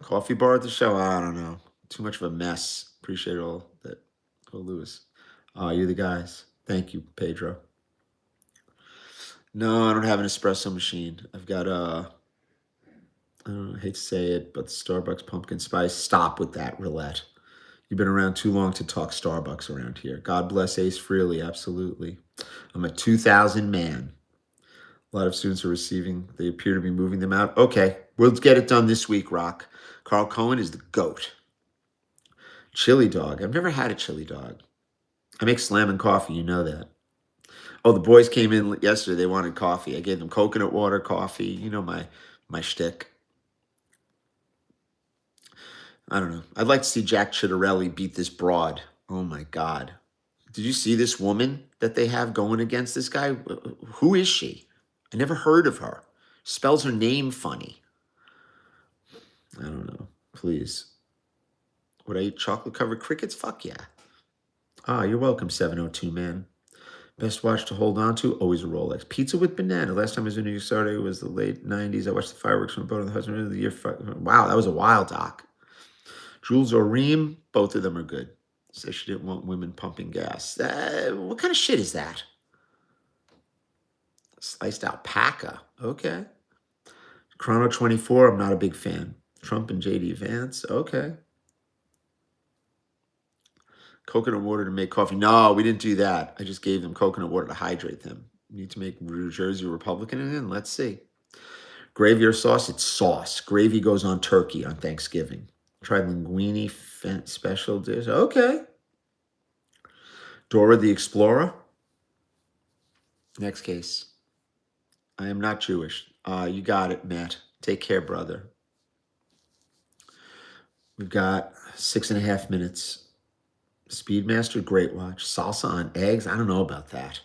Coffee bar at the show? I don't know. Too much of a mess. Appreciate all that. Oh, Lewis. You're the guys. Thank you, Pedro. No, I don't have an espresso machine. I've got I don't know, I hate to say it, but the Starbucks pumpkin spice. Stop with that, roulette. You've been around too long to talk Starbucks around here. God bless Ace Frehley, absolutely. I'm a 2000 man. A lot of students are receiving, they appear to be moving them out. Okay, we'll get it done this week, Rock. Carl Cohen is the GOAT. Chili dog. I've never had a chili dog. I make slamming coffee, you know that. Oh, the boys came in yesterday. They wanted coffee. I gave them coconut water, coffee. You know my shtick. I don't know. I'd like to see Jack Chittarelli beat this broad. Oh my God. Did you see this woman that they have going against this guy? Who is she? I never heard of her. Spells her name funny. I don't know. Please. Would I eat chocolate covered crickets? Fuck yeah. You're welcome, 702 man. Best watch to hold on to? Always a Rolex. Pizza with banana. Last time I was in New York Saturday was the late 90s. I watched the fireworks from a boat on the Hudson River the year. Wow, that was a wild doc. Jules or Reem, both of them are good. Says she didn't want women pumping gas. What kind of shit is that? Sliced alpaca. Okay. Chrono 24, I'm not a big fan. Trump and JD Vance. Okay. Coconut water to make coffee. No, we didn't do that. I just gave them coconut water to hydrate them. Need to make New Jersey Republican again? Let's see. Gravy or sauce? It's sauce. Gravy goes on turkey on Thanksgiving. Tried linguine special dish. Okay. Dora the Explorer. Next case. I am not Jewish. You got it, Matt. Take care, brother. We've got 6.5 minutes. Speedmaster, great watch. Salsa on eggs. I don't know about that.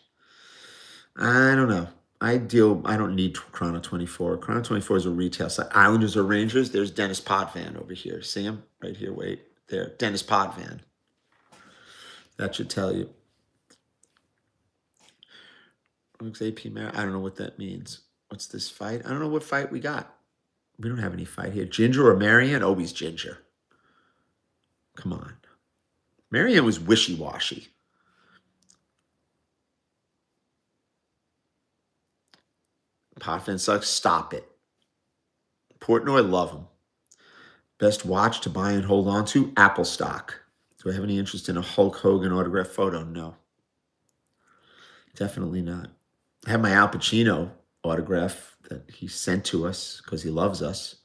I don't know. I don't need Chrono 24. Chrono 24 is a retail site. Islanders or Rangers. There's Dennis Potvin over here. See him? Right here. Wait. There. Dennis Potvin. That should tell you. Looks AP Mar. I don't know what that means. What's this fight? I don't know what fight we got. We don't have any fight here. Ginger or Marianne? Always Ginger. Come on. Marianne was wishy-washy. Potvin sucks. Stop it. Portnoy, love him. Best watch to buy and hold on to? Apple stock. Do I have any interest in a Hulk Hogan autograph photo? No. Definitely not. I have my Al Pacino autograph that he sent to us because he loves us.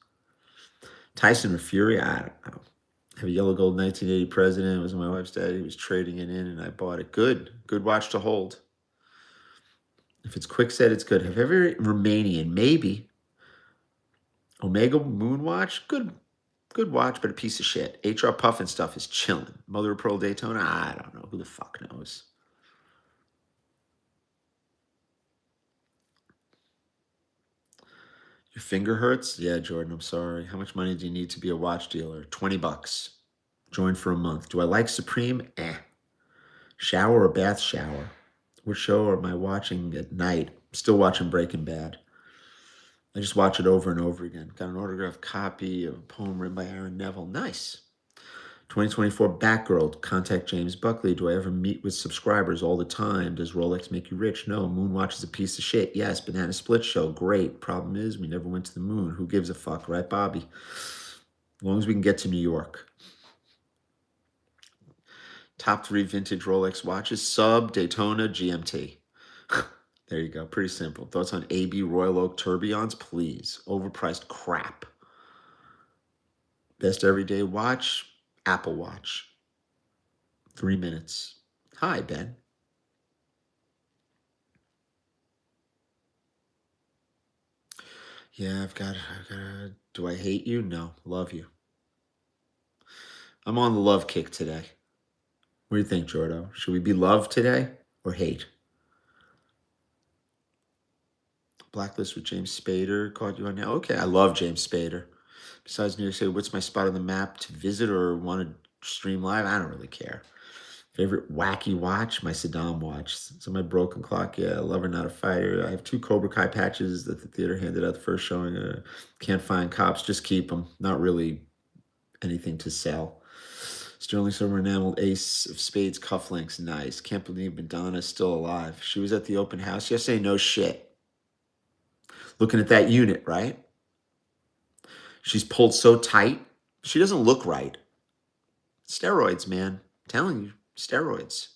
Tyson or Fury? I don't know. I have a yellow gold 1980 president. It was my wife's dad. He was trading it in and I bought it. Good. Good watch to hold. If it's quick set, it's good. Have every Romanian, maybe. Omega Moon Watch? Good watch, but a piece of shit. HR Puffin stuff is chilling. Mother of Pearl Daytona? I don't know. Who the fuck knows? Your finger hurts? Yeah, Jordan, I'm sorry. How much money do you need to be a watch dealer? $20. Join for a month. Do I like Supreme? Eh. Shower or bath shower? What show am I watching at night? Still watching Breaking Bad. I just watch it over and over again. Got an autographed copy of a poem written by Aaron Neville. Nice. 2024 Batgirl. Contact James Buckley. Do I ever meet with subscribers all the time? Does Rolex make you rich? No. Moonwatch is a piece of shit. Yes. Banana Split Show. Great. Problem is, we never went to the moon. Who gives a fuck, right, Bobby? As long as we can get to New York. Top 3 vintage Rolex watches. Sub, Daytona, GMT. There you go. Pretty simple. Thoughts on AB Royal Oak tourbillons? Please. Overpriced crap. Best everyday watch? Apple Watch. 3 minutes. Hi, Ben. Yeah, I've got do I hate you? No. Love you. I'm on the love kick today. What do you think, Jordo? Should we be loved today or hate? Blacklist with James Spader. Caught you on now. Okay, I love James Spader. Besides New York City, what's my spot on the map to visit or want to stream live? I don't really care. Favorite wacky watch? My Saddam watch. So my broken clock. Yeah, lover, not a fighter. I have 2 Cobra Kai patches that the theater handed out the first showing. Can't find cops. Just keep them. Not really anything to sell. Sterling silver enameled ace of spades cufflinks. Nice. Can't believe Madonna's still alive. She was at the open house yesterday. No shit. Looking at that unit, right? She's pulled so tight. She doesn't look right. Steroids, man. I'm telling you, steroids.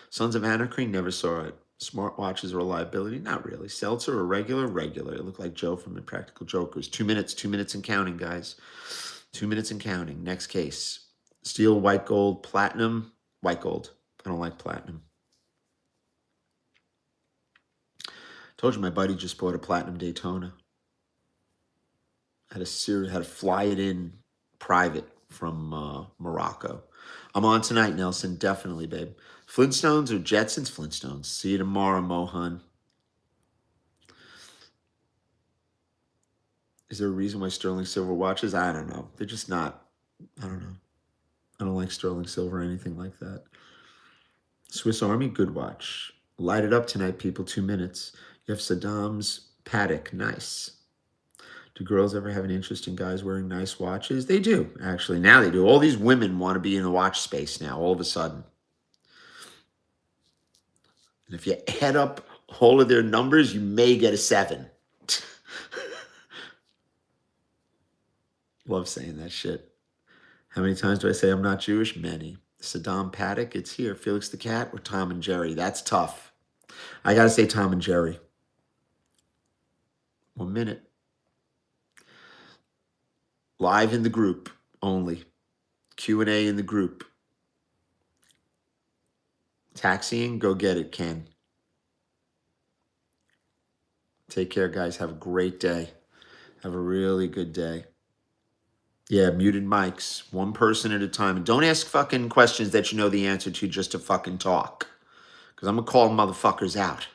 Sons of Anarchy, never saw it. Smartwatches reliability, not really. Seltzer or regular? Regular. It looked like Joe from Impractical Jokers. 2 minutes and counting, guys. 2 minutes and counting. Next case. Steel, white gold, platinum, white gold. I don't like platinum. Told you my buddy just bought a platinum Daytona. Had to fly it in private from Morocco. I'm on tonight, Nelson. Definitely, babe. Flintstones or Jetsons? Flintstones. See you tomorrow, Mohan. Is there a reason why sterling silver watches? I don't know. They're just not. I don't know. I don't like sterling silver or anything like that. Swiss Army, good watch. Light it up tonight, people. 2 minutes. You have Saddam's Patek. Nice. Do girls ever have an interest in guys wearing nice watches? They do, actually. Now they do. All these women want to be in the watch space now, all of a sudden. And if you add up all of their numbers, you may get a 7. Love saying that shit. How many times do I say I'm not Jewish? Many. Saddam Patek, it's here. Felix the Cat or Tom and Jerry? That's tough. I got to say Tom and Jerry. 1 minute. Live in the group only. Q&A in the group. Taxiing, go get it, Ken. Take care, guys. Have a great day. Have a really good day. Yeah, muted mics. 1 person at a time. And don't ask fucking questions that you know the answer to just to fucking talk. Because I'm going to call motherfuckers out.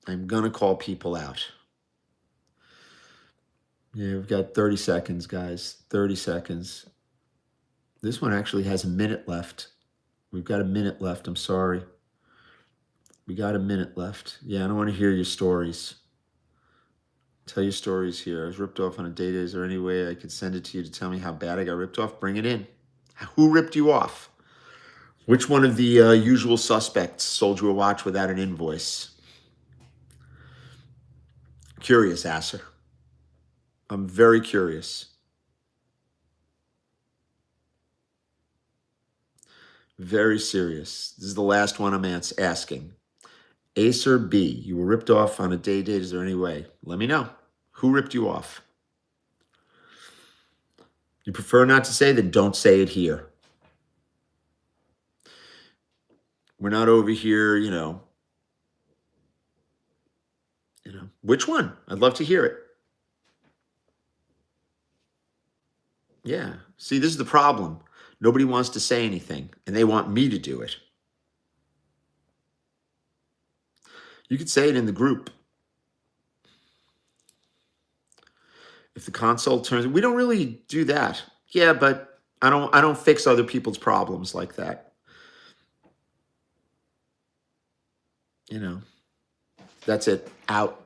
I'm going to call people out. Yeah, we've got 30 seconds, guys. 30 seconds. This one actually has a minute left. We've got a minute left. I'm sorry. We got a minute left. Yeah, I don't want to hear your stories. Tell your stories here. I was ripped off on a date. Is there any way I could send it to you to tell me how bad I got ripped off? Bring it in. Who ripped you off? Which one of the usual suspects sold you a watch without an invoice? Curious, Asser. I'm very curious. Very serious. This is the last one I'm asking. Acer B, you were ripped off on a date. Is there any way? Let me know. Who ripped you off? You prefer not to say, then don't say it here. We're not over here, you know. Which one? I'd love to hear it. Yeah. See, this is the problem. Nobody wants to say anything, and they want me to do it. You could say it in the group. If the console turns, we don't really do that. Yeah, but I don't fix other people's problems like that. You know. That's it. Out.